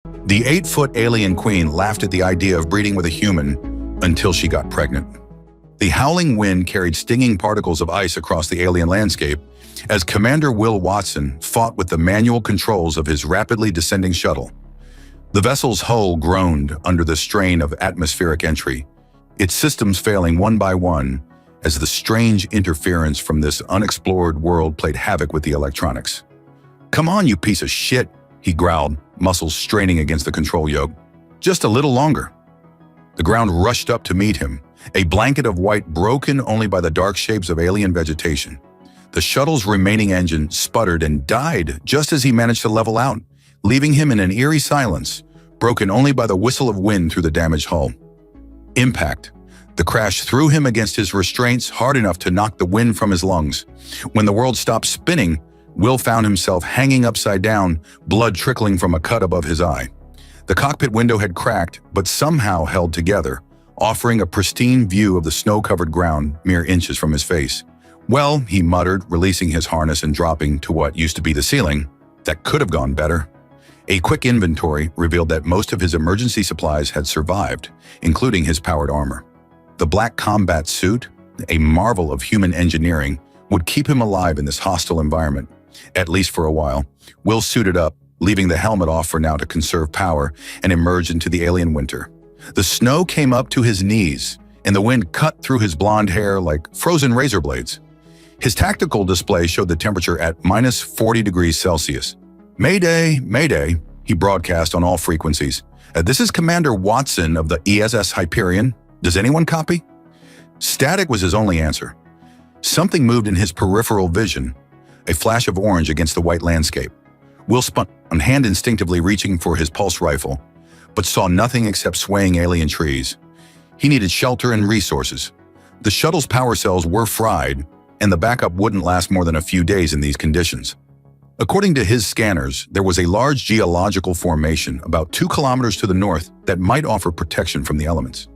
The 8-foot alien queen laughed at the idea of breeding with a human until she got pregnant. The howling wind carried stinging particles of ice across the alien landscape as Commander Will Watson fought with the manual controls of his rapidly descending shuttle. The vessel's hull groaned under the strain of atmospheric entry, its systems failing one by one as the strange interference from this unexplored world played havoc with the electronics. "Come on, you piece of shit," he growled, muscles straining against the control yoke. "Just a little longer." The ground rushed up to meet him, a blanket of white broken only by the dark shapes of alien vegetation. The shuttle's remaining engine sputtered and died just as he managed to level out, leaving him in an eerie silence, broken only by the whistle of wind through the damaged hull. Impact. The crash threw him against his restraints hard enough to knock the wind from his lungs. When the world stopped spinning, Will found himself hanging upside down, blood trickling from a cut above his eye. The cockpit window had cracked, but somehow held together, offering a pristine view of the snow-covered ground mere inches from his face. "Well," he muttered, releasing his harness and dropping to what used to be the ceiling. "That could have gone better." A quick inventory revealed that most of his emergency supplies had survived, including his powered armor. The black combat suit, a marvel of human engineering, would keep him alive in this hostile environment, at least for a while. Will suited up, leaving the helmet off for now to conserve power, and emerged into the alien winter. The snow came up to his knees, and the wind cut through his blonde hair like frozen razor blades. His tactical display showed the temperature at minus 40 degrees Celsius. "Mayday, Mayday," he broadcast on all frequencies. "This is Commander Watson of the ESS Hyperion. Does anyone copy?" Static was his only answer. Something moved in his peripheral vision, a flash of orange against the white landscape. Will spun on hand, instinctively reaching for his pulse rifle, but saw nothing except swaying alien trees. He needed shelter and resources. The shuttle's power cells were fried, and the backup wouldn't last more than a few days in these conditions. According to his scanners, there was a large geological formation about 2 kilometers to the north that might offer protection from the elements.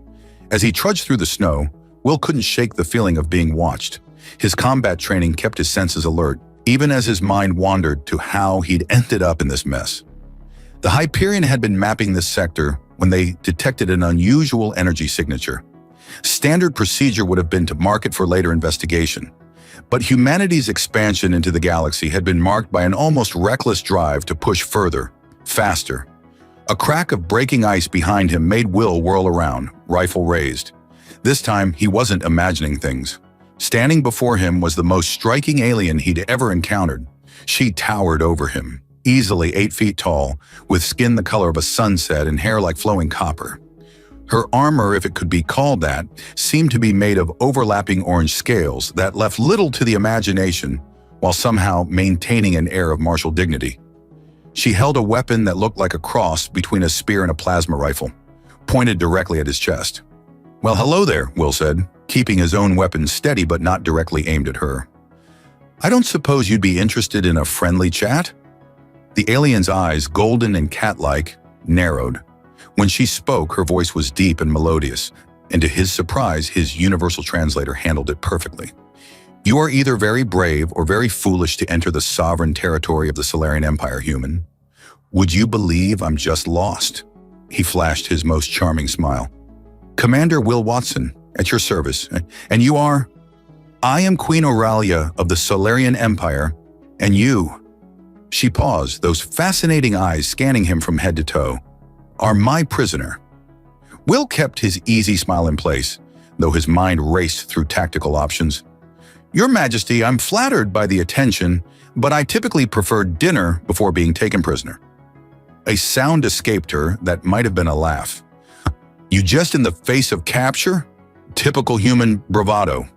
As he trudged through the snow, Will couldn't shake the feeling of being watched. His combat training kept his senses alert, even as his mind wandered to how he'd ended up in this mess. The Hyperion had been mapping this sector when they detected an unusual energy signature. Standard procedure would have been to mark it for later investigation. But humanity's expansion into the galaxy had been marked by an almost reckless drive to push further, faster. A crack of breaking ice behind him made Will whirl around, rifle raised. This time, he wasn't imagining things. Standing before him was the most striking alien he'd ever encountered. She towered over him, easily 8 feet tall, with skin the color of a sunset and hair like flowing copper. Her armor, if it could be called that, seemed to be made of overlapping orange scales that left little to the imagination, while somehow maintaining an air of martial dignity. She held a weapon that looked like a cross between a spear and a plasma rifle, pointed directly at his chest. "Well, hello there," Will said, keeping his own weapon steady but not directly aimed at her. "I don't suppose you'd be interested in a friendly chat?" The alien's eyes, golden and cat-like, narrowed. When she spoke, her voice was deep and melodious, and to his surprise, his universal translator handled it perfectly. "You are either very brave or very foolish to enter the sovereign territory of the Solarian Empire, human. Would you believe I'm just lost?" He flashed his most charming smile. "Commander Will Watson, at your service. And you are?" "I am Queen Auralia of the Solarian Empire, and you..." She paused, those fascinating eyes scanning him from head to toe. "Are my prisoner." Will kept his easy smile in place, though his mind raced through tactical options. "Your Majesty, I'm flattered by the attention, but I typically prefer dinner before being taken prisoner." A sound escaped her that might have been a laugh. "You just in the face of capture? Typical human bravado."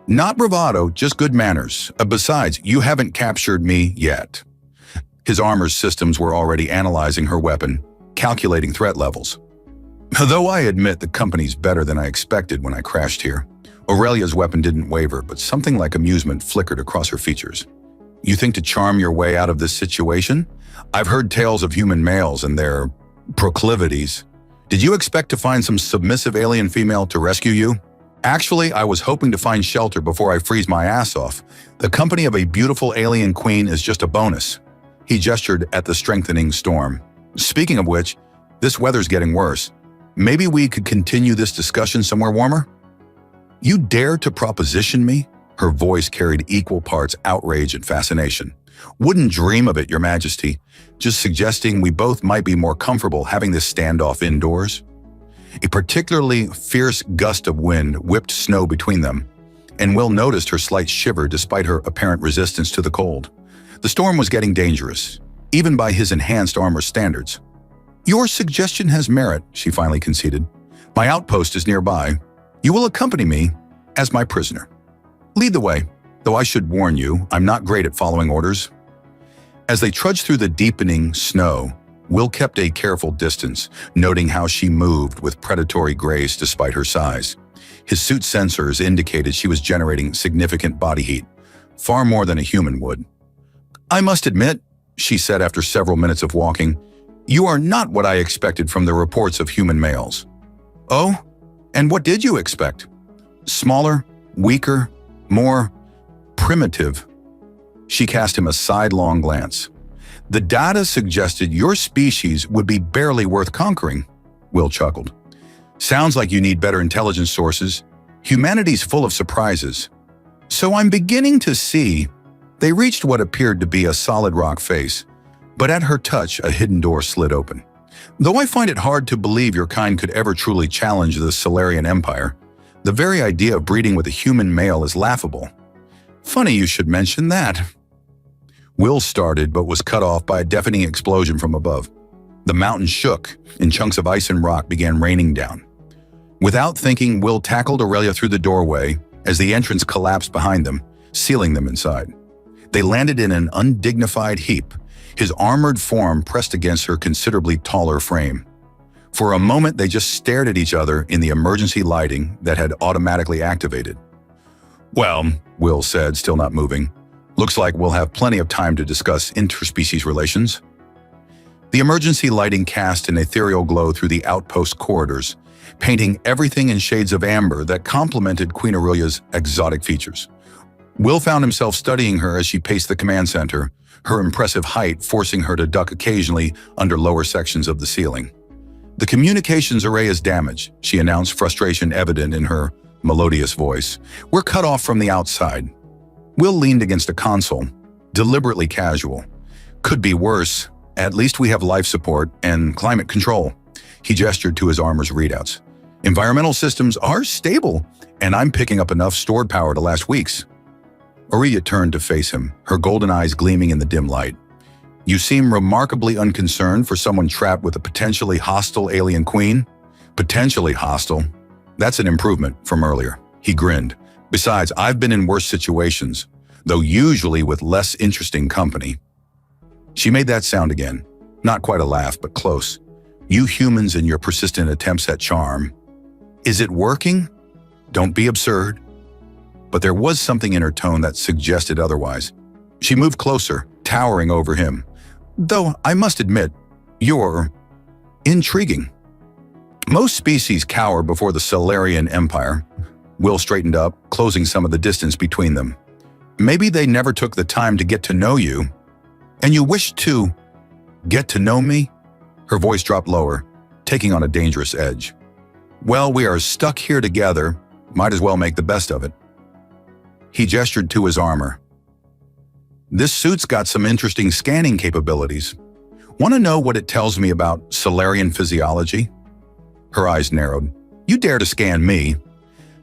"Not bravado, just good manners. Besides, you haven't captured me yet." His armor's systems were already analyzing her weapon, calculating threat levels. "Though I admit the company's better than I expected when I crashed here." Aurelia's weapon didn't waver, but something like amusement flickered across her features. "You think to charm your way out of this situation? I've heard tales of human males and their proclivities. Did you expect to find some submissive alien female to rescue you?" "Actually, I was hoping to find shelter before I freeze my ass off. The company of a beautiful alien queen is just a bonus." He gestured at the strengthening storm. Speaking of which, this weather's getting worse. Maybe we could continue this discussion somewhere warmer? You dare to proposition me? Her voice carried equal parts outrage and fascination. Wouldn't dream of it, Your Majesty. Just suggesting we both might be more comfortable having this standoff indoors. A particularly fierce gust of wind whipped snow between them, and Will noticed her slight shiver despite her apparent resistance to the cold. The storm was getting dangerous, even by his enhanced armor standards. Your suggestion has merit, she finally conceded. My outpost is nearby. You will accompany me as my prisoner. Lead the way, though I should warn you, I'm not great at following orders. As they trudged through the deepening snow, Will kept a careful distance, noting how she moved with predatory grace despite her size. His suit sensors indicated she was generating significant body heat, far more than a human would. I must admit, she said after several minutes of walking, you are not what I expected from the reports of human males. Oh, and what did you expect? Smaller, weaker, more primitive. She cast him a sidelong glance. The data suggested your species would be barely worth conquering, Will chuckled. Sounds like you need better intelligence sources. Humanity's full of surprises. So I'm beginning to see. They reached what appeared to be a solid rock face, but at her touch, a hidden door slid open. Though I find it hard to believe your kind could ever truly challenge the Solarian Empire, the very idea of breeding with a human male is laughable. Funny you should mention that. Will started but was cut off by a deafening explosion from above. The mountain shook, and chunks of ice and rock began raining down. Without thinking, Will tackled Aurelia through the doorway as the entrance collapsed behind them, sealing them inside. They landed in an undignified heap, his armored form pressed against her considerably taller frame. For a moment, they just stared at each other in the emergency lighting that had automatically activated. Well, Will said, still not moving. Looks like we'll have plenty of time to discuss interspecies relations. The emergency lighting cast an ethereal glow through the outpost corridors, painting everything in shades of amber that complemented Queen Aurelia's exotic features. Will found himself studying her as she paced the command center, her impressive height forcing her to duck occasionally under lower sections of the ceiling. The communications array is damaged, she announced, frustration evident in her melodious voice. We're cut off from the outside. Will leaned against a console, deliberately casual. Could be worse. At least we have life support and climate control. He gestured to his armor's readouts. Environmental systems are stable, and I'm picking up enough stored power to last weeks. Aurelia turned to face him, her golden eyes gleaming in the dim light. You seem remarkably unconcerned for someone trapped with a potentially hostile alien queen. Potentially hostile. That's an improvement from earlier. He grinned. Besides, I've been in worse situations, though usually with less interesting company. She made that sound again. Not quite a laugh, but close. You humans and your persistent attempts at charm. Is it working? Don't be absurd. But there was something in her tone that suggested otherwise. She moved closer, towering over him. Though I must admit, you're intriguing. Most species cower before the Solarian Empire. Will straightened up, closing some of the distance between them. Maybe they never took the time to get to know you. And you wish to get to know me? Her voice dropped lower, taking on a dangerous edge. Well, we are stuck here together. Might as well make the best of it. He gestured to his armor. This suit's got some interesting scanning capabilities. Want to know what it tells me about Solarian physiology? Her eyes narrowed. You dare to scan me?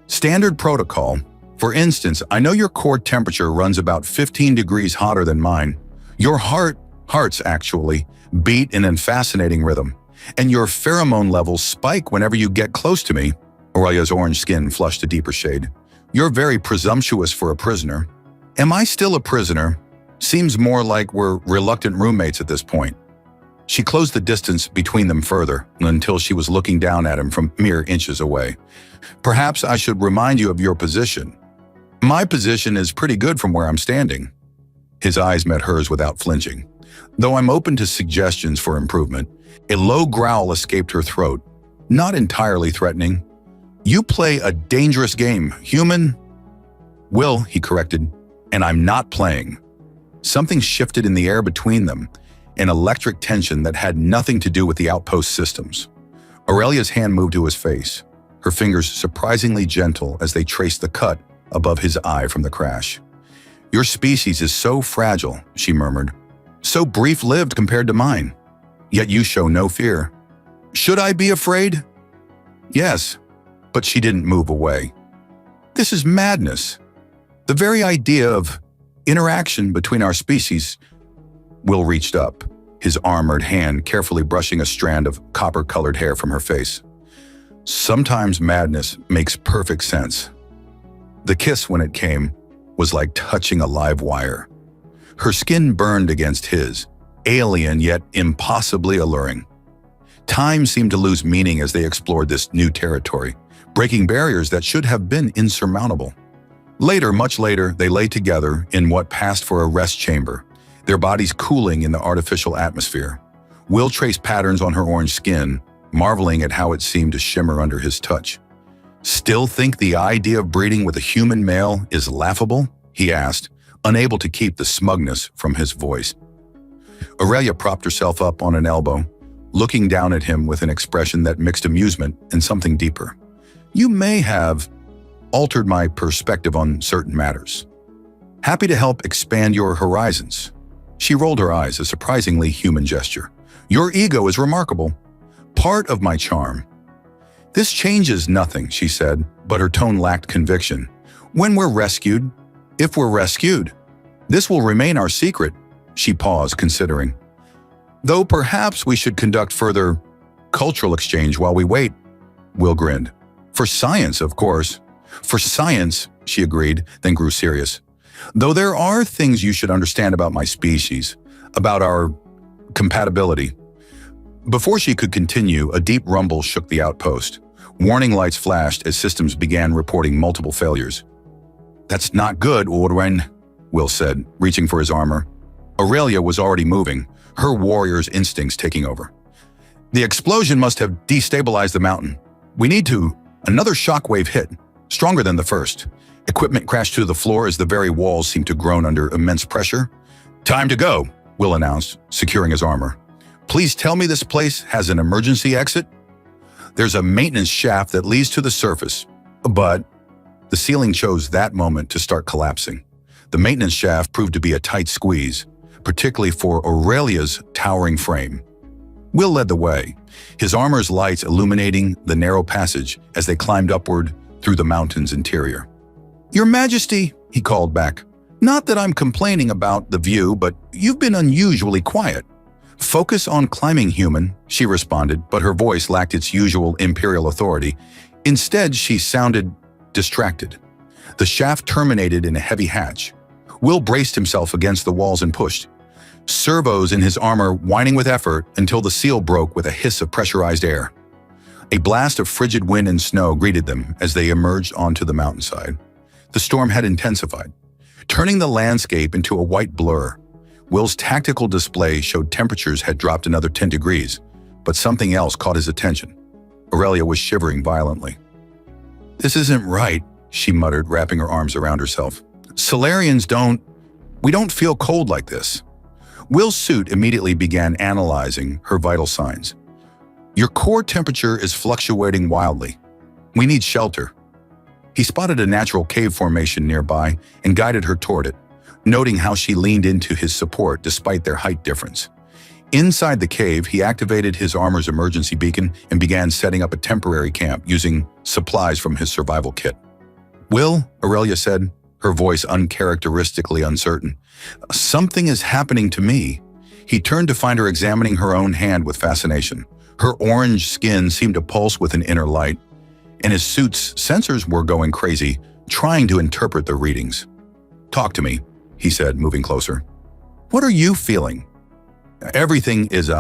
Standard protocol. For instance, I know your core temperature runs about 15 degrees hotter than mine. Your hearts actually, beat in a fascinating rhythm. And your pheromone levels spike whenever you get close to me. Aurelia's orange skin flushed a deeper shade. You're very presumptuous for a prisoner. Am I still a prisoner? Seems more like we're reluctant roommates at this point. She closed the distance between them further until she was looking down at him from mere inches away. Perhaps I should remind you of your position. My position is pretty good from where I'm standing. His eyes met hers without flinching. Though I'm open to suggestions for improvement, a low growl escaped her throat, not entirely threatening. You play a dangerous game, human. Will, he corrected, and I'm not playing. Something shifted in the air between them, an electric tension that had nothing to do with the outpost systems. Aurelia's hand moved to his face, her fingers surprisingly gentle as they traced the cut above his eye from the crash. "Your species is so fragile," she murmured. "So brief-lived compared to mine. Yet you show no fear." "Should I be afraid?" "Yes," but she didn't move away. "This is madness. The very idea of interaction between our species." Will reached up, his armored hand carefully brushing a strand of copper-colored hair from her face. "Sometimes madness makes perfect sense." The kiss, when it came, was like touching a live wire. Her skin burned against his, alien yet impossibly alluring. Time seemed to lose meaning as they explored this new territory, breaking barriers that should have been insurmountable. Later, much later, they lay together in what passed for a rest chamber, their bodies cooling in the artificial atmosphere. Will traced patterns on her orange skin, marveling at how it seemed to shimmer under his touch. "Still think the idea of breeding with a human male is laughable?" he asked, unable to keep the smugness from his voice. Aurelia propped herself up on an elbow, looking down at him with an expression that mixed amusement and something deeper. "You may have altered my perspective on certain matters. Happy to help expand your horizons." She rolled her eyes, a surprisingly human gesture. "Your ego is remarkable. Part of my charm." "This changes nothing," she said, but her tone lacked conviction. "When we're rescued, if we're rescued, this will remain our secret." She paused, considering. "Though perhaps we should conduct further cultural exchange while we wait." Will grinned. "For science, of course." "For science," she agreed, then grew serious. "Though there are things you should understand about my species, about our compatibility." Before she could continue, a deep rumble shook the outpost. Warning lights flashed as systems began reporting multiple failures. "That's not good, Orwen," Will said, reaching for his armor. Aurelia was already moving, her warrior's instincts taking over. "The explosion must have destabilized the mountain. We need to." Another shockwave hit, stronger than the first. Equipment crashed to the floor as the very walls seemed to groan under immense pressure. "Time to go," Will announced, securing his armor. "Please tell me this place has an emergency exit?" "There's a maintenance shaft that leads to the surface, but..." The ceiling chose that moment to start collapsing. The maintenance shaft proved to be a tight squeeze, particularly for Aurelia's towering frame. Will led the way, his armor's lights illuminating the narrow passage as they climbed upward through the mountain's interior. "Your Majesty," he called back. "Not that I'm complaining about the view, but you've been unusually quiet." "Focus on climbing, human," she responded, but her voice lacked its usual imperial authority. Instead, she sounded distracted. The shaft terminated in a heavy hatch. Will braced himself against the walls and pushed, servos in his armor whining with effort until the seal broke with a hiss of pressurized air. A blast of frigid wind and snow greeted them as they emerged onto the mountainside. The storm had intensified, turning the landscape into a white blur. Will's tactical display showed temperatures had dropped another 10 degrees, but something else caught his attention. Aurelia was shivering violently. "This isn't right," she muttered, wrapping her arms around herself. "Solarians we don't feel cold like this." Will's suit immediately began analyzing her vital signs. "Your core temperature is fluctuating wildly. We need shelter." He spotted a natural cave formation nearby and guided her toward it, noting how she leaned into his support despite their height difference. Inside the cave, he activated his armor's emergency beacon and began setting up a temporary camp using supplies from his survival kit. "Will," Aurelia said, her voice uncharacteristically uncertain, "something is happening to me." He turned to find her examining her own hand with fascination. Her orange skin seemed to pulse with an inner light, and his suit's sensors were going crazy, trying to interpret the readings. "Talk to me," he said, moving closer. "What are you feeling?" "Everything is,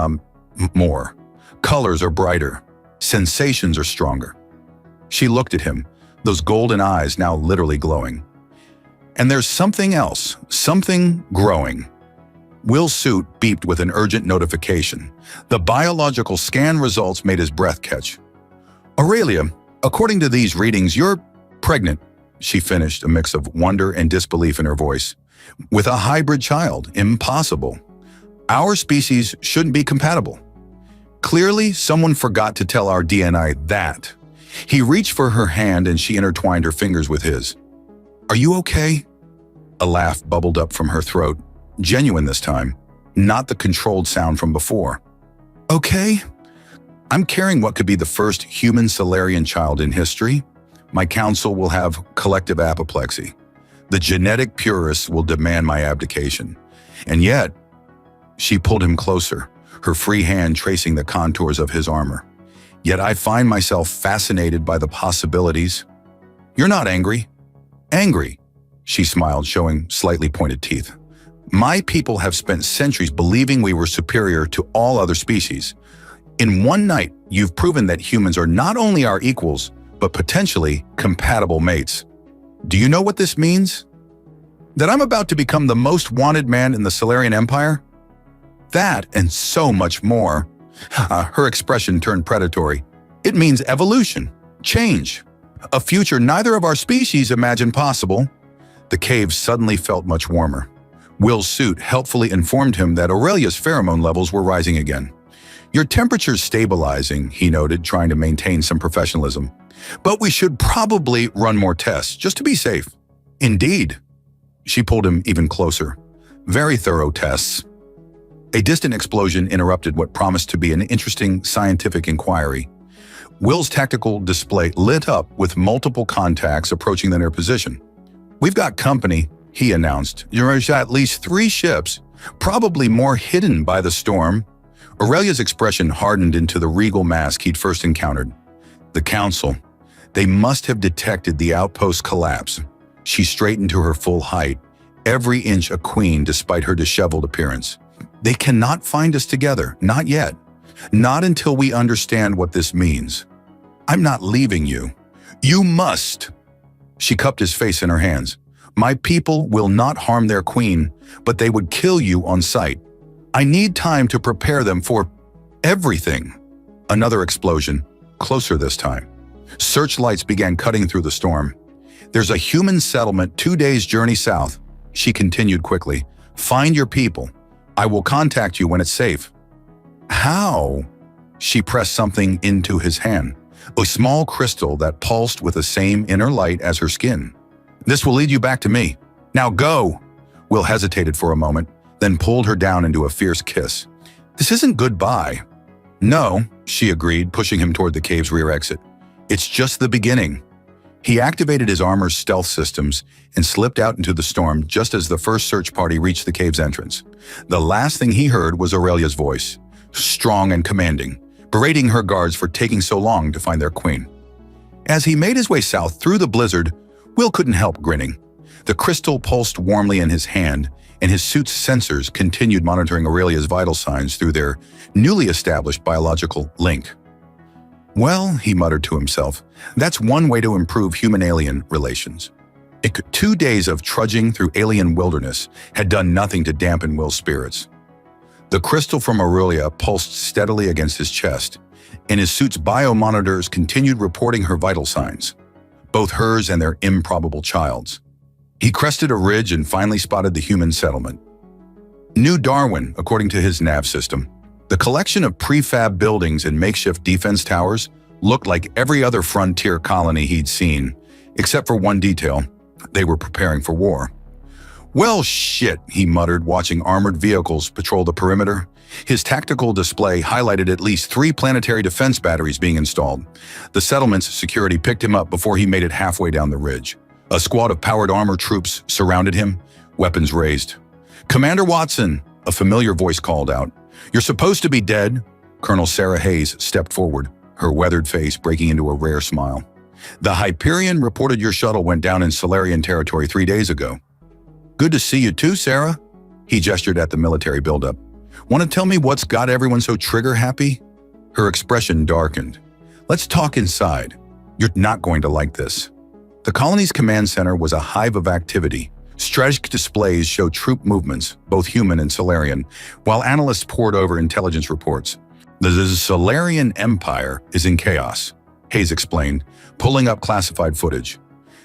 more. Colors are brighter. Sensations are stronger." She looked at him, those golden eyes now literally glowing. "And there's something else, something growing." Will's suit beeped with an urgent notification. The biological scan results made his breath catch. "Aurelia, according to these readings, you're pregnant," she finished, a mix of wonder and disbelief in her voice. "With a hybrid child. Impossible." Our species shouldn't be compatible. Clearly, someone forgot to tell our DNA that. He reached for her hand and she intertwined her fingers with his. Are you okay? A laugh bubbled up from her throat, genuine this time, not the controlled sound from before. Okay? I'm carrying what could be the first human Solarian child in history. My council will have collective apoplexy. The genetic purists will demand my abdication. And yet, she pulled him closer, her free hand tracing the contours of his armor. Yet I find myself fascinated by the possibilities. You're not angry. Angry, she smiled, showing slightly pointed teeth. My people have spent centuries believing we were superior to all other species. In one night, you've proven that humans are not only our equals, but potentially compatible mates. Do you know what this means? That I'm about to become the most wanted man in the Solarian Empire? That and so much more. Her expression turned predatory. It means evolution, change, a future neither of our species imagined possible. The cave suddenly felt much warmer. Will's suit helpfully informed him that Aurelia's pheromone levels were rising again. Your temperature's stabilizing, he noted, trying to maintain some professionalism. But we should probably run more tests, just to be safe. Indeed. She pulled him even closer. Very thorough tests. A distant explosion interrupted what promised to be an interesting scientific inquiry. Will's tactical display lit up with multiple contacts approaching their position. We've got company, he announced. There's at least 3 ships, probably more hidden by the storm. Aurelia's expression hardened into the regal mask he'd first encountered. The council. They must have detected the outpost collapse. She straightened to her full height, every inch a queen despite her disheveled appearance. They cannot find us together, not yet. Not until we understand what this means. I'm not leaving you. You must. She cupped his face in her hands. My people will not harm their queen, but they would kill you on sight. I need time to prepare them for everything. Another explosion, closer this time. Searchlights began cutting through the storm. There's a human settlement 2 days' journey south, she continued quickly. Find your people. I will contact you when it's safe. How? She pressed something into his hand, a small crystal that pulsed with the same inner light as her skin. This will lead you back to me. Now go! Will hesitated for a moment, then pulled her down into a fierce kiss. This isn't goodbye. No, she agreed, pushing him toward the cave's rear exit. It's just the beginning. He activated his armor's stealth systems and slipped out into the storm just as the first search party reached the cave's entrance. The last thing he heard was Aurelia's voice, strong and commanding, berating her guards for taking so long to find their queen. As he made his way south through the blizzard, Will couldn't help grinning. The crystal pulsed warmly in his hand, and his suit's sensors continued monitoring Aurelia's vital signs through their newly established biological link. Well, he muttered to himself, that's one way to improve human-alien relations. 2 days of trudging through alien wilderness had done nothing to dampen Will's spirits. The crystal from Aurelia pulsed steadily against his chest, and his suit's biomonitors continued reporting her vital signs, both hers and their improbable child's. He crested a ridge and finally spotted the human settlement. New Darwin, according to his nav system. The collection of prefab buildings and makeshift defense towers looked like every other frontier colony he'd seen, except for one detail. They were preparing for war. Well, shit, he muttered, watching armored vehicles patrol the perimeter. His tactical display highlighted at least 3 planetary defense batteries being installed. The settlement's security picked him up before he made it halfway down the ridge. A squad of powered armor troops surrounded him, weapons raised. Commander Watson, a familiar voice called out. You're supposed to be dead. Colonel Sarah Hayes stepped forward, her weathered face breaking into a rare smile. The Hyperion reported your shuttle went down in Solarian territory 3 days ago. Good to see you too, Sarah. He gestured at the military buildup. Want to tell me what's got everyone so trigger-happy? Her expression darkened. Let's talk inside. You're not going to like this. The colony's command center was a hive of activity. Strategic displays showed troop movements, both human and Solarian, while analysts pored over intelligence reports. The Solarian Empire is in chaos, Hayes explained, pulling up classified footage.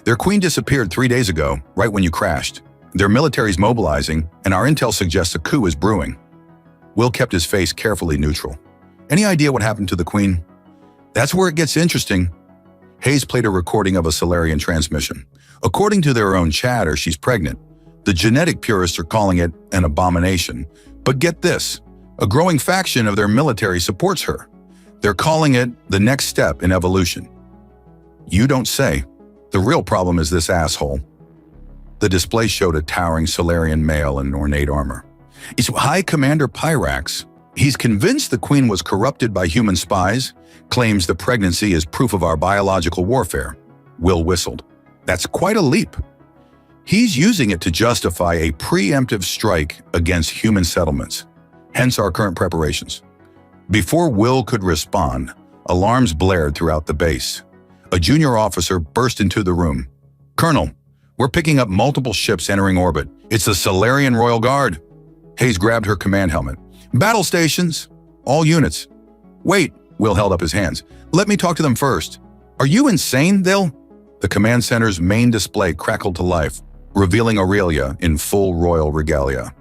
Their queen disappeared 3 days ago, right when you crashed. Their military's mobilizing, and our intel suggests a coup is brewing. Will kept his face carefully neutral. Any idea what happened to the Queen? That's where it gets interesting. Hayes played a recording of a Solarian transmission. According to their own chatter, she's pregnant. The genetic purists are calling it an abomination. But get this, a growing faction of their military supports her. They're calling it the next step in evolution. You don't say. The real problem is this asshole. The display showed a towering Solarian male in ornate armor. It's High Commander Pyrax. He's convinced the Queen was corrupted by human spies, claims the pregnancy is proof of our biological warfare. Will whistled. That's quite a leap. He's using it to justify a preemptive strike against human settlements, hence our current preparations. Before Will could respond, alarms blared throughout the base. A junior officer burst into the room. Colonel, we're picking up multiple ships entering orbit. It's the Solarian Royal Guard. Hayes grabbed her command helmet. Battle stations, all units. Wait, Will held up his hands. Let me talk to them first. Are you insane, They'll? The command center's main display crackled to life, revealing Aurelia in full royal regalia.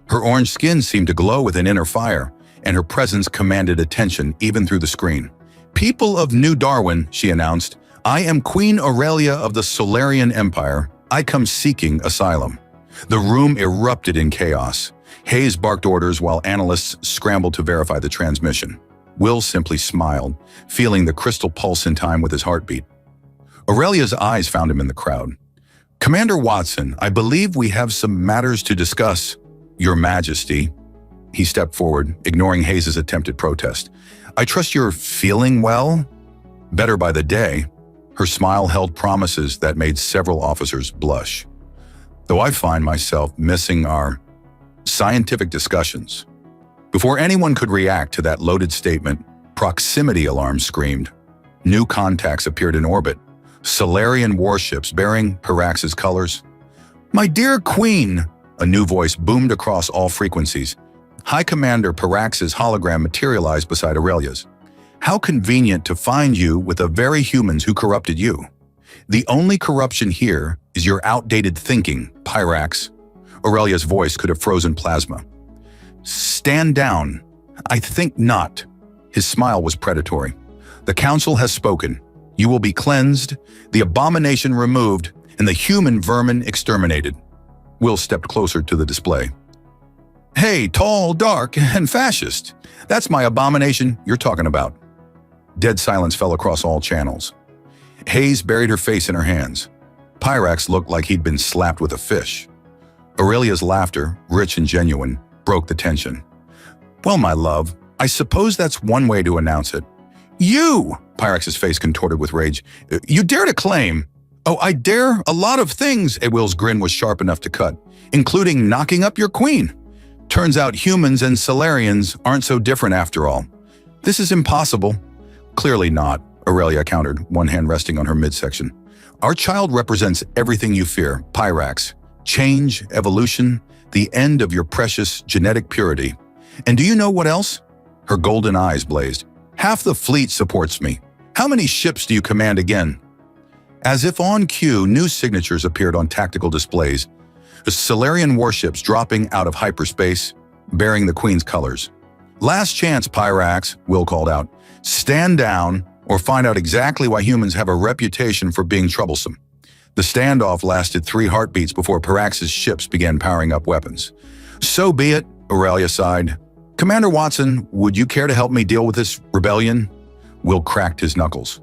Her orange skin seemed to glow with an inner fire, and her presence commanded attention even through the screen. People of New Darwin, she announced, I am Queen Aurelia of the Solarian Empire. I come seeking asylum. The room erupted in chaos. Hayes barked orders while analysts scrambled to verify the transmission. Will simply smiled, feeling the crystal pulse in time with his heartbeat. Aurelia's eyes found him in the crowd. Commander Watson, I believe we have some matters to discuss, Your Majesty. He stepped forward, ignoring Hayes' attempted protest. I trust you're feeling well? Better by the day. Her smile held promises that made several officers blush. Though I find myself missing our scientific discussions. Before anyone could react to that loaded statement, proximity alarms screamed. New contacts appeared in orbit. Solarian warships bearing Pyrax's colors. My dear Queen, a new voice boomed across all frequencies. High Commander Pyrax's hologram materialized beside Aurelia's. How convenient to find you with the very humans who corrupted you. The only corruption here is your outdated thinking, Pyrax. Aurelia's voice could have frozen plasma. Stand down. I think not. His smile was predatory. The Council has spoken. You will be cleansed, the abomination removed, and the human vermin exterminated. Will stepped closer to the display. Hey, tall, dark, and fascist. That's my abomination you're talking about. Dead silence fell across all channels. Hayes buried her face in her hands. Pyrax looked like he'd been slapped with a fish. Aurelia's laughter, rich and genuine, broke the tension. Well, my love, I suppose that's one way to announce it. You! Pyrax's face contorted with rage. You dare to claim? Oh, I dare a lot of things, Will's grin was sharp enough to cut, including knocking up your queen. Turns out humans and Solarians aren't so different after all. This is impossible. Clearly not, Aurelia countered, one hand resting on her midsection. Our child represents everything you fear, Pyrax. Change, evolution, the end of your precious genetic purity. And do you know what else? Her golden eyes blazed. Half the fleet supports me. How many ships do you command again? As if on cue, new signatures appeared on tactical displays. Solarian warships dropping out of hyperspace, bearing the Queen's colors. Last chance, Pyrax, Will called out. Stand down or find out exactly why humans have a reputation for being troublesome. The standoff lasted 3 heartbeats before Pyrax's ships began powering up weapons. So be it, Aurelia sighed. Commander Watson, would you care to help me deal with this rebellion? Will cracked his knuckles.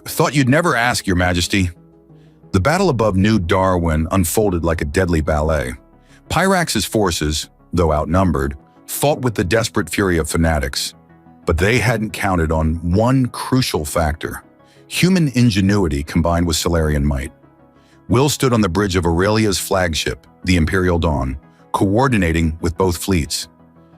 Thought you'd never ask, Your Majesty. The battle above New Darwin unfolded like a deadly ballet. Pyrax's forces, though outnumbered, fought with the desperate fury of fanatics. But they hadn't counted on one crucial factor, human ingenuity combined with Solarian might. Will stood on the bridge of Aurelia's flagship, the Imperial Dawn, coordinating with both fleets.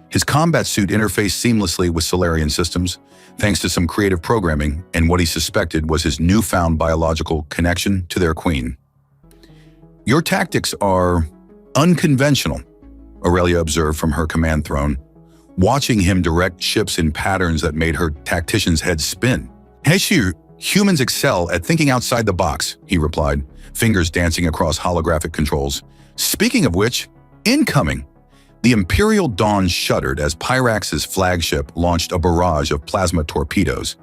His combat suit interfaced seamlessly with Solarian systems, thanks to some creative programming and what he suspected was his newfound biological connection to their queen. Your tactics are unconventional, Aurelia observed from her command throne, watching him direct ships in patterns that made her tactician's head spin. Heshu, humans excel at thinking outside the box, he replied, fingers dancing across holographic controls. Speaking of which, incoming. The Imperial Dawn shuddered as Pyrax's flagship launched a barrage of plasma torpedoes.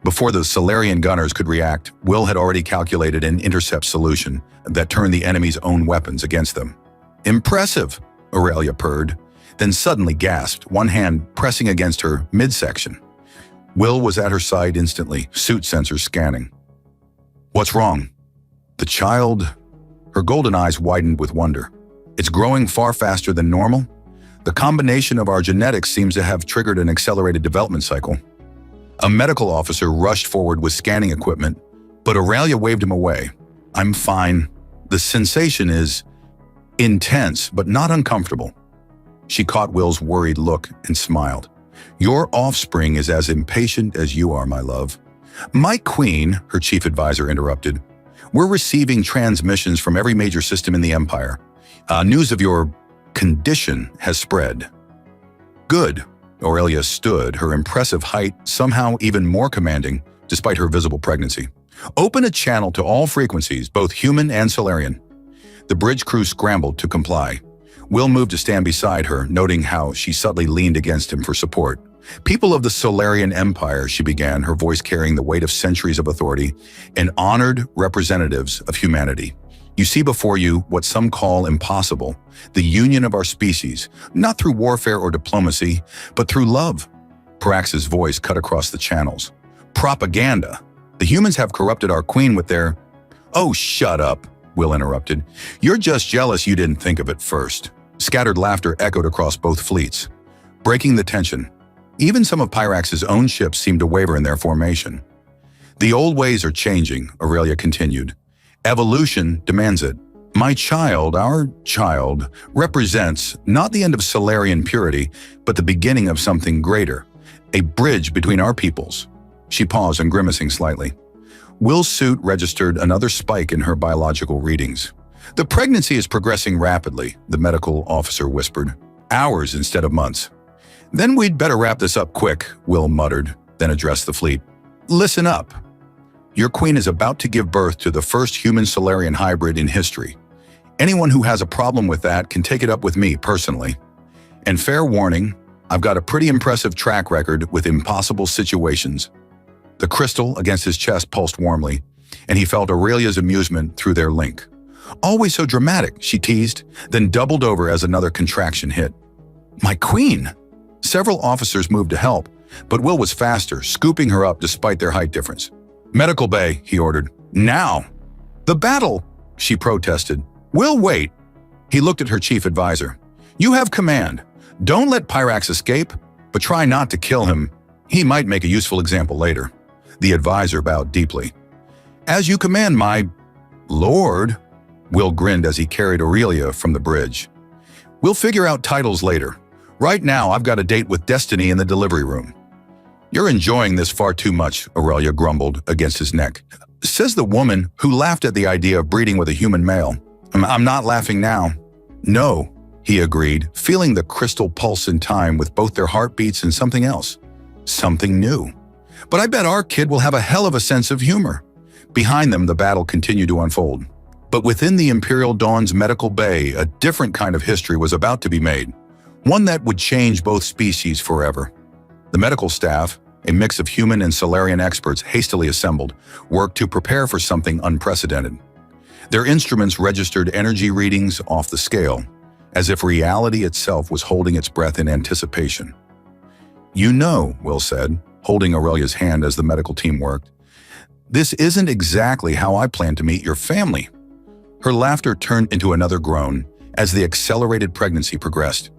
Before the Solarian gunners could react, Will had already calculated an intercept solution that turned the enemy's own weapons against them. "Impressive," Aurelia purred, then suddenly gasped, one hand pressing against her midsection. Will was at her side instantly, suit sensors scanning. "What's wrong?" The child, her golden eyes widened with wonder. "It's growing far faster than normal. The combination of our genetics seems to have triggered an accelerated development cycle." A medical officer rushed forward with scanning equipment, but Aurelia waved him away. "I'm fine. The sensation is intense, but not uncomfortable." She caught Will's worried look and smiled. "Your offspring is as impatient as you are, my love." "My queen," her chief advisor interrupted, "we're receiving transmissions from every major system in the Empire. News of your condition has spread." "Good." Aurelia stood, her impressive height somehow even more commanding despite her visible pregnancy. "Open a channel to all frequencies, both human and Solarian." The bridge crew scrambled to comply. Will moved to stand beside her, noting how she subtly leaned against him for support. "People of the Solarian Empire," she began, her voice carrying the weight of centuries of authority, "and honored representatives of humanity. You see before you what some call impossible, the union of our species, not through warfare or diplomacy, but through love." Pyrax's voice cut across the channels. "Propaganda. The humans have corrupted our queen with their—" "Oh, shut up," Will interrupted. "You're just jealous you didn't think of it first." Scattered laughter echoed across both fleets, breaking the tension. Even some of Pyrax's own ships seemed to waver in their formation. "The old ways are changing," Aurelia continued. "Evolution demands it. My child, our child, represents not the end of Solarian purity, but the beginning of something greater, a bridge between our peoples." She paused and grimacing slightly. Will's suit registered another spike in her biological readings. "The pregnancy is progressing rapidly," the medical officer whispered. "Hours instead of months." "Then we'd better wrap this up quick," Will muttered, then addressed the fleet. "Listen up. Your queen is about to give birth to the first human-Solarian hybrid in history. Anyone who has a problem with that can take it up with me personally. And fair warning, I've got a pretty impressive track record with impossible situations." The crystal against his chest pulsed warmly, and he felt Aurelia's amusement through their link. "Always so dramatic," she teased, then doubled over as another contraction hit. "My queen!" Several officers moved to help, but Will was faster, scooping her up despite their height difference. "Medical bay," he ordered. "Now!" "The battle!" she protested. "Will wait." He looked at her chief advisor. "You have command. Don't let Pyrax escape, but try not to kill him. He might make a useful example later." The advisor bowed deeply. "As you command, my lord." Will grinned as he carried Aurelia from the bridge. "We'll figure out titles later. Right now, I've got a date with Destiny in the delivery room." "You're enjoying this far too much," Aurelia grumbled against his neck. Says the woman who laughed at the idea of breeding with a human male. I'm not laughing now." "No," he agreed, feeling the crystal pulse in time with both their heartbeats and something else. Something new. "But I bet our kid will have a hell of a sense of humor." Behind them, the battle continued to unfold. But within the Imperial Dawn's medical bay, a different kind of history was about to be made. One that would change both species forever. The medical staff, a mix of human and Solarian experts hastily assembled, worked to prepare for something unprecedented. Their instruments registered energy readings off the scale, as if reality itself was holding its breath in anticipation. "You know," Will said, holding Aurelia's hand as the medical team worked, "this isn't exactly how I plan to meet your family." Her laughter turned into another groan as the accelerated pregnancy progressed.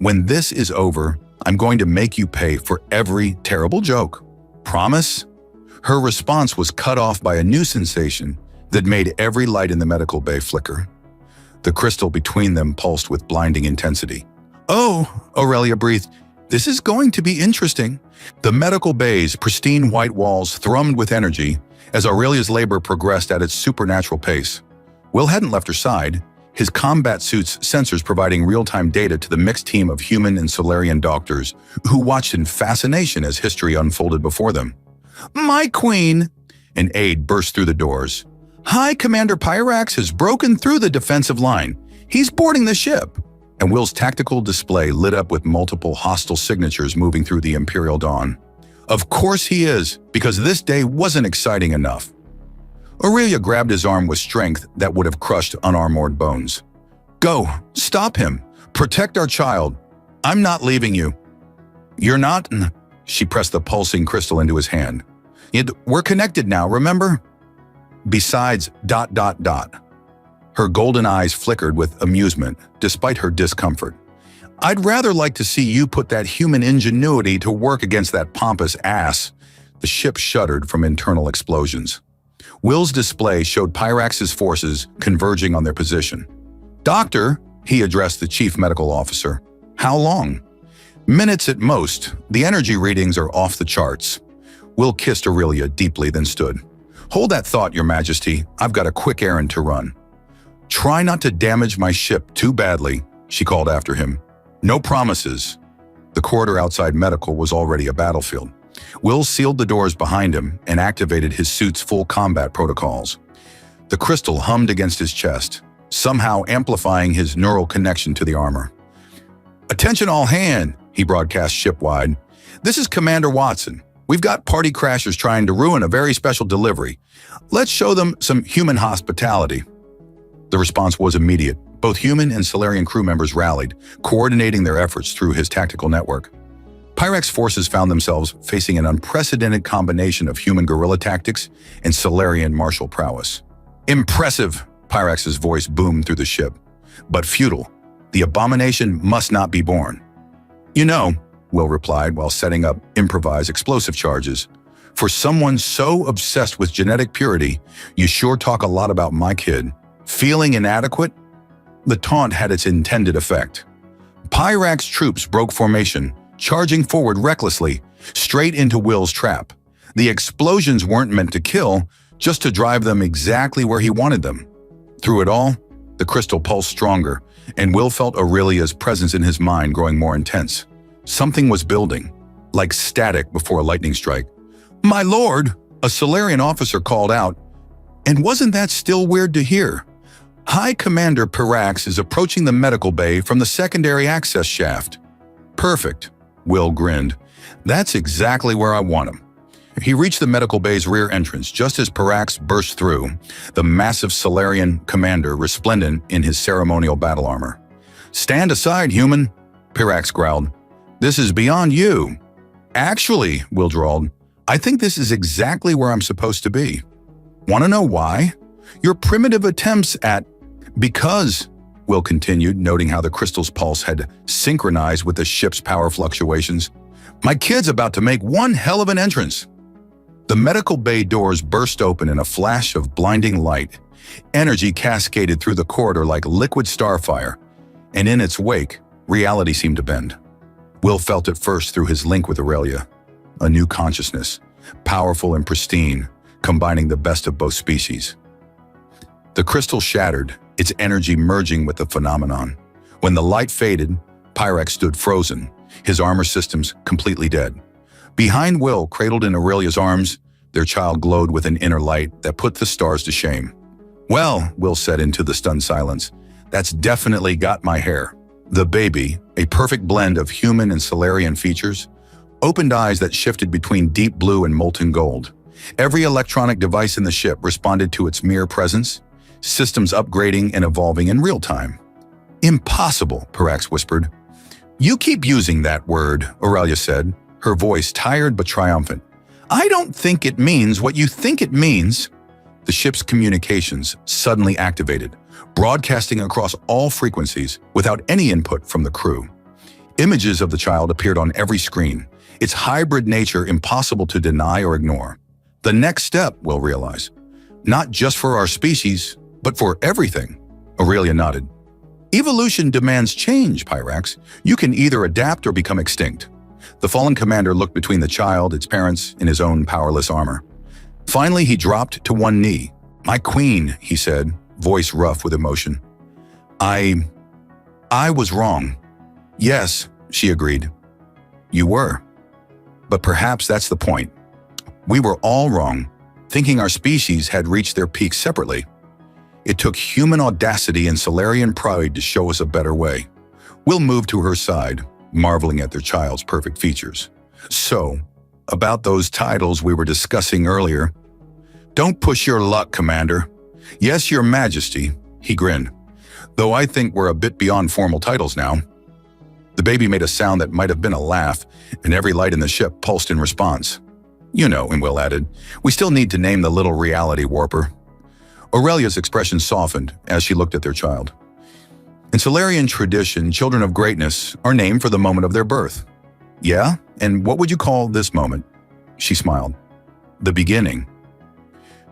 "When this is over, I'm going to make you pay for every terrible joke. Promise?" Her response was cut off by a new sensation that made every light in the medical bay flicker. The crystal between them pulsed with blinding intensity. "Oh," Aurelia breathed, "this is going to be interesting." The medical bay's pristine white walls thrummed with energy as Aurelia's labor progressed at its supernatural pace. Will hadn't left her side, his combat suit's sensors providing real-time data to the mixed team of human and Solarian doctors who watched in fascination as history unfolded before them. "My queen!" An aide burst through the doors. "High Commander Pyrax has broken through the defensive line. He's boarding the ship." and Will's tactical display lit up with multiple hostile signatures moving through the Imperial dawn. Of course he is, because this day wasn't exciting enough. Aurelia grabbed his arm with strength that would have crushed unarmored bones. Go, stop him, protect our child. I'm not leaving you. You're not? She pressed the pulsing crystal into his hand. We're connected now, remember? Besides, ... Her golden eyes flickered with amusement, despite her discomfort. I'd rather like to see you put that human ingenuity to work against that pompous ass. The ship shuddered from internal explosions. Will's display showed Pyrax's forces converging on their position. Doctor, he addressed the chief medical officer. How long? Minutes at most. The energy readings are off the charts. Will kissed Aurelia deeply, then stood. Hold that thought, Your Majesty. I've got a quick errand to run. Try not to damage my ship too badly, she called after him. No promises. The corridor outside medical was already a battlefield. Will sealed the doors behind him and activated his suit's full combat protocols. The crystal hummed against his chest, somehow amplifying his neural connection to the armor. Attention all hand, he broadcast shipwide. This is Commander Watson. We've got party crashers trying to ruin a very special delivery. Let's show them some human hospitality. The response was immediate. Both human and Solarian crew members rallied, coordinating their efforts through his tactical network. Pyrax forces found themselves facing an unprecedented combination of human guerrilla tactics and Solarian martial prowess. Impressive, Pyrax's voice boomed through the ship. But futile. The abomination must not be born. You know, Will replied while setting up improvised explosive charges. For someone so obsessed with genetic purity, you sure talk a lot about my kid. Feeling inadequate? The taunt had its intended effect. Pyrax troops broke formation, charging forward recklessly, straight into Will's trap. The explosions weren't meant to kill, just to drive them exactly where he wanted them. Through it all, the crystal pulsed stronger, and Will felt Aurelia's presence in his mind growing more intense. Something was building, like static before a lightning strike. My lord, a Solarian officer called out. And wasn't that still weird to hear? High Commander Pyrax is approaching the medical bay from the secondary access shaft. Perfect, Will grinned. That's exactly where I want him. He reached the medical bay's rear entrance just as Pyrax burst through, the massive Solarian commander resplendent in his ceremonial battle armor. Stand aside, human, Pyrax growled. This is beyond you. Actually, Will drawled, I think this is exactly where I'm supposed to be. Want to know why? Your primitive attempts at... Because, Will continued, noting how the crystal's pulse had synchronized with the ship's power fluctuations. My kid's about to make one hell of an entrance. The medical bay doors burst open in a flash of blinding light. Energy cascaded through the corridor like liquid starfire, and in its wake, reality seemed to bend. Will felt it first through his link with Aurelia. A new consciousness, powerful and pristine, combining the best of both species. The crystal shattered, its energy merging with the phenomenon. When the light faded, Pyrax stood frozen, his armor systems completely dead. Behind Will, cradled in Aurelia's arms, their child glowed with an inner light that put the stars to shame. Well, Will said into the stunned silence, that's definitely got my hair. The baby, a perfect blend of human and Solarian features, opened eyes that shifted between deep blue and molten gold. Every electronic device in the ship responded to its mere presence, systems upgrading and evolving in real time. Impossible, Pyrax whispered. You keep using that word, Aurelia said, her voice tired but triumphant. I don't think it means what you think it means. The ship's communications suddenly activated, broadcasting across all frequencies without any input from the crew. Images of the child appeared on every screen, its hybrid nature impossible to deny or ignore. The next step, Will realize, not just for our species, but for everything. Aurelia nodded. Evolution demands change, Pyrax. You can either adapt or become extinct. The fallen commander looked between the child, its parents, and his own powerless armor. Finally, he dropped to one knee. My queen, he said, voice rough with emotion. I was wrong. Yes, she agreed. You were. But perhaps that's the point. We were all wrong, thinking our species had reached their peak separately. It took human audacity and Solarian pride to show us a better way. Will moved to her side, marveling at their child's perfect features. So, about those titles we were discussing earlier. Don't push your luck, Commander. Yes, Your Majesty, he grinned. Though I think we're a bit beyond formal titles now. The baby made a sound that might have been a laugh, and every light in the ship pulsed in response. You know, and Will added, we still need to name the little reality warper. Aurelia's expression softened as she looked at their child. In Solarian tradition, children of greatness are named for the moment of their birth. Yeah? And what would you call this moment? She smiled. The beginning.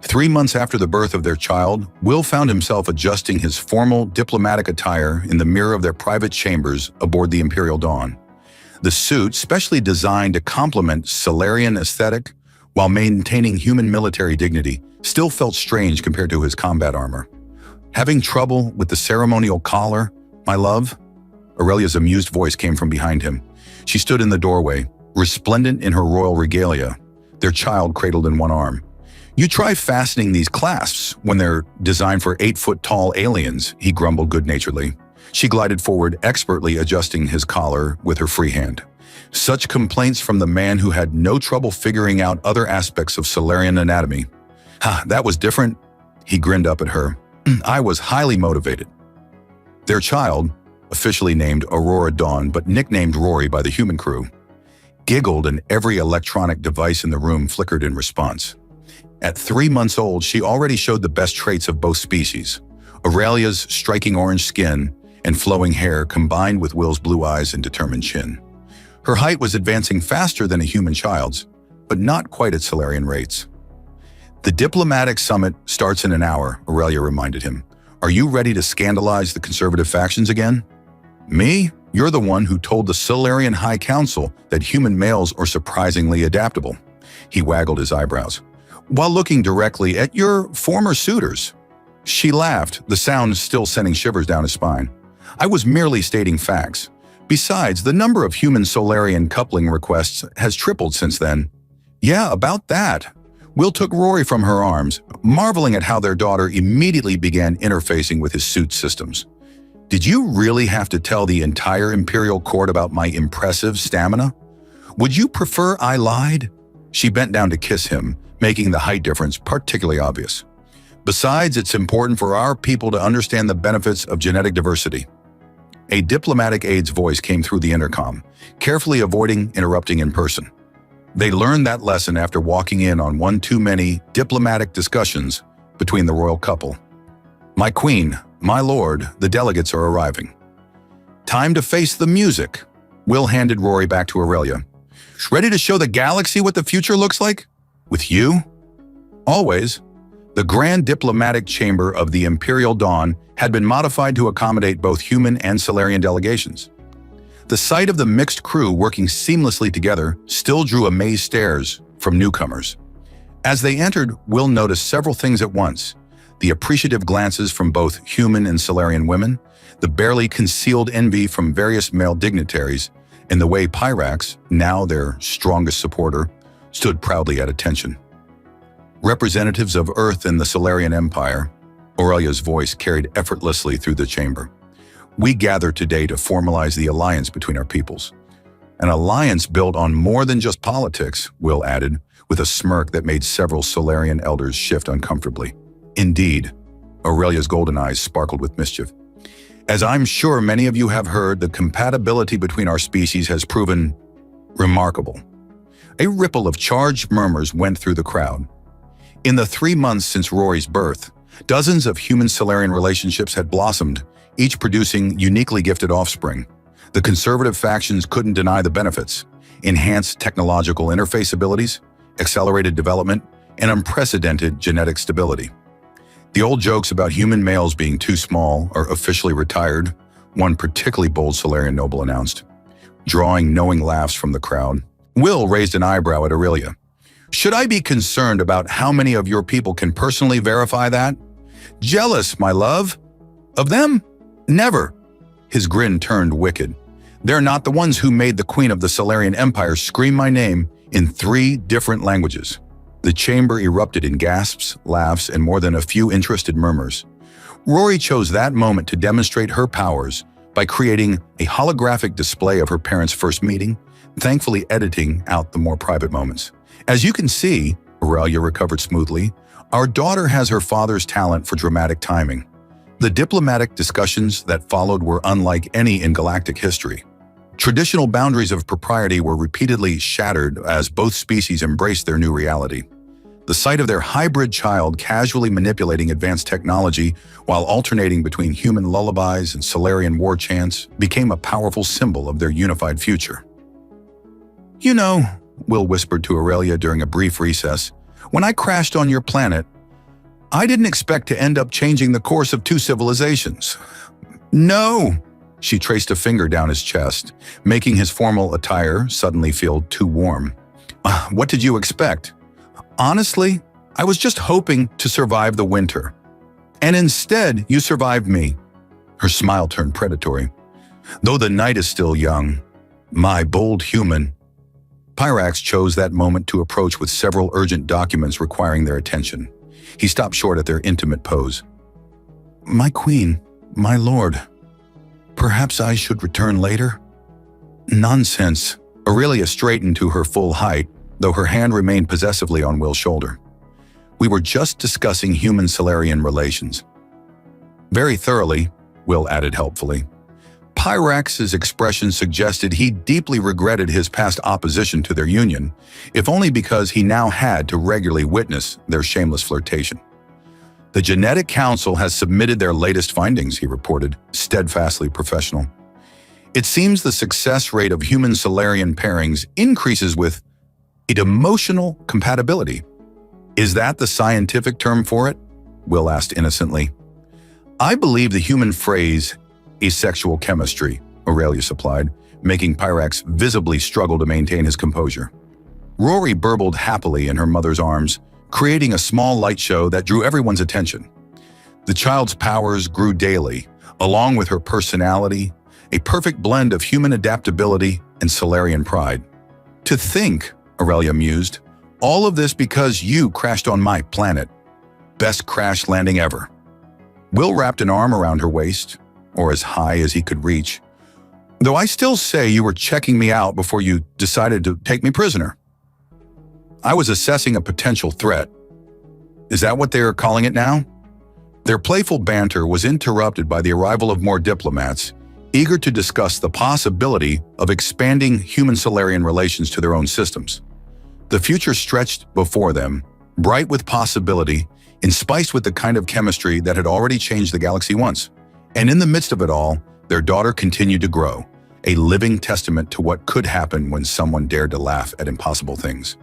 3 months after the birth of their child, Will found himself adjusting his formal diplomatic attire in the mirror of their private chambers aboard the Imperial Dawn. The suit, specially designed to complement Solarian aesthetic while maintaining human military dignity, still felt strange compared to his combat armor. Having trouble with the ceremonial collar, my love? Aurelia's amused voice came from behind him. She stood in the doorway, resplendent in her royal regalia, their child cradled in one arm. You try fastening these clasps when they're designed for 8-foot-tall aliens, he grumbled good-naturedly. She glided forward, expertly adjusting his collar with her free hand. Such complaints from the man who had no trouble figuring out other aspects of Solarian anatomy. Ha, that was different, he grinned up at her. I was highly motivated. Their child, officially named Aurora Dawn but nicknamed Rory by the human crew, giggled and every electronic device in the room flickered in response. At 3 months old, she already showed the best traits of both species. Aurelia's striking orange skin and flowing hair combined with Will's blue eyes and determined chin. Her height was advancing faster than a human child's, but not quite at Solarian rates. The diplomatic summit starts in an hour, Aurelia reminded him. Are you ready to scandalize the conservative factions again? Me? You're the one who told the Solarian High Council that human males are surprisingly adaptable. He waggled his eyebrows, while looking directly at your former suitors. She laughed, the sound still sending shivers down his spine. I was merely stating facts. Besides, the number of human Solarian coupling requests has tripled since then. Yeah, about that. Will took Rory from her arms, marveling at how their daughter immediately began interfacing with his suit systems. Did you really have to tell the entire Imperial Court about my impressive stamina? Would you prefer I lied? She bent down to kiss him, making the height difference particularly obvious. Besides, it's important for our people to understand the benefits of genetic diversity. A diplomatic aide's voice came through the intercom, carefully avoiding interrupting in person. They learned that lesson after walking in on one too many diplomatic discussions between the royal couple. My queen, my lord, the delegates are arriving. Time to face the music. Will handed Rory back to Aurelia. Ready to show the galaxy what the future looks like? With you? Always. The Grand Diplomatic Chamber of the Imperial Dawn had been modified to accommodate both human and Solarian delegations. The sight of the mixed crew working seamlessly together still drew amazed stares from newcomers. As they entered, Will noticed several things at once: the appreciative glances from both human and Solarian women, the barely concealed envy from various male dignitaries, and the way Pyrax, now their strongest supporter, stood proudly at attention. Representatives of Earth and the Solarian Empire, Aurelia's voice carried effortlessly through the chamber. We gather today to formalize the alliance between our peoples. An alliance built on more than just politics, Will added, with a smirk that made several Solarian elders shift uncomfortably. Indeed, Aurelia's golden eyes sparkled with mischief. As I'm sure many of you have heard, the compatibility between our species has proven remarkable. A ripple of charged murmurs went through the crowd. In the 3 months since Rory's birth, dozens of human-Solarian relationships had blossomed, each producing uniquely gifted offspring. The conservative factions couldn't deny the benefits: enhanced technological interface abilities, accelerated development, and unprecedented genetic stability. The old jokes about human males being too small are officially retired, one particularly bold Solarian noble announced, drawing knowing laughs from the crowd. Will raised an eyebrow at Aurelia. Should I be concerned about how many of your people can personally verify that? Jealous, my love. Of them? Never. His grin turned wicked. They're not the ones who made the Queen of the Solarian Empire scream my name in 3 different languages. The chamber erupted in gasps, laughs, and more than a few interested murmurs. Rory chose that moment to demonstrate her powers by creating a holographic display of her parents' first meeting, thankfully editing out the more private moments. As you can see, Aurelia recovered smoothly. Our daughter has her father's talent for dramatic timing. The diplomatic discussions that followed were unlike any in galactic history. Traditional boundaries of propriety were repeatedly shattered as both species embraced their new reality. The sight of their hybrid child casually manipulating advanced technology while alternating between human lullabies and Solarian war chants became a powerful symbol of their unified future. "You know," Will whispered to Aurelia during a brief recess, "when I crashed on your planet, I didn't expect to end up changing the course of two civilizations." "No!" She traced a finger down his chest, making his formal attire suddenly feel too warm. "What did you expect?" "Honestly, I was just hoping to survive the winter. And instead, you survived me." Her smile turned predatory. "Though the night is still young, my bold human." Pyrax chose that moment to approach with several urgent documents requiring their attention. He stopped short at their intimate pose. "My queen, my lord, perhaps I should return later?" "Nonsense." Aurelia straightened to her full height, though her hand remained possessively on Will's shoulder. "We were just discussing human-Solarian relations." "Very thoroughly," Will added helpfully. Pyrax's expression suggested he deeply regretted his past opposition to their union, if only because he now had to regularly witness their shameless flirtation. "The Genetic Council has submitted their latest findings," he reported, steadfastly professional. "It seems the success rate of human-Solarian pairings increases with emotional compatibility." "Is that the scientific term for it?" Will asked innocently. "I believe the human phrase asexual chemistry," Aurelia supplied, making Pyrax visibly struggle to maintain his composure. Rory burbled happily in her mother's arms, creating a small light show that drew everyone's attention. The child's powers grew daily, along with her personality, a perfect blend of human adaptability and Solarian pride. "To think," Aurelia mused, "all of this because you crashed on my planet. Best crash landing ever." Will wrapped an arm around her waist, or as high as he could reach. "Though I still say you were checking me out before you decided to take me prisoner." "I was assessing a potential threat. Is that what they're calling it now?" Their playful banter was interrupted by the arrival of more diplomats, eager to discuss the possibility of expanding human-Solarian relations to their own systems. The future stretched before them, bright with possibility and spiced with the kind of chemistry that had already changed the galaxy once. And in the midst of it all, their daughter continued to grow, a living testament to what could happen when someone dared to laugh at impossible things.